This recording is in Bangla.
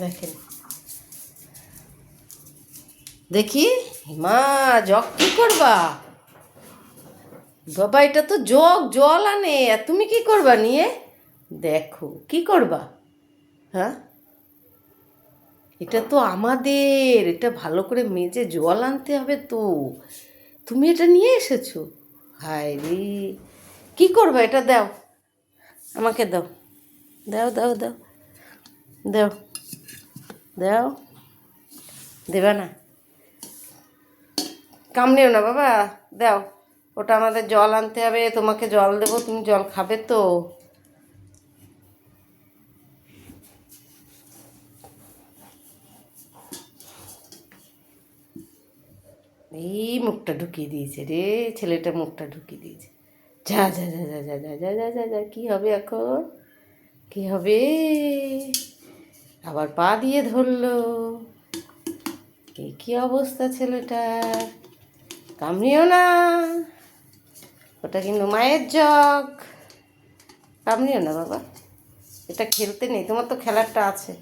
দেখেন, দেখি মা জগ কি করবা বাবা? এটা তো জগ জল আনে, আর তুমি কি করবা নিয়ে? দেখো কি করবা? হ্যাঁ, এটা তো আমাদের, এটা ভালো করে মেজে জল আনতে হবে তো। তুমি এটা নিয়ে এসেছো? হায় রে, কি করবা? এটা দাও, আমাকে দাও, দাও দাও দাও দাও দাও। দেবে না? কামড়েও না বাবা, দাও। ওটা আমাদের জল আনতে হবে, তোমাকে জল দেবো, তুমি জল খাবে তো। এই মুখটা ঢুকিয়ে দিয়েছে রে, ছেলেটা মুখটা ঢুকিয়ে দিয়েছে। যা যা যা যা যা যা যা যা যা যা, কী হবে এখন? কী হবে? আবার পা দিয়ে ধরলো। কী অবস্থা ছেলেটার! কামড়িও না, ওটা কিন্তু মায়ের জগ। কামড়িও না বাবা, এটা খেলতে নেই, তোমার তো খেলারটা আছে।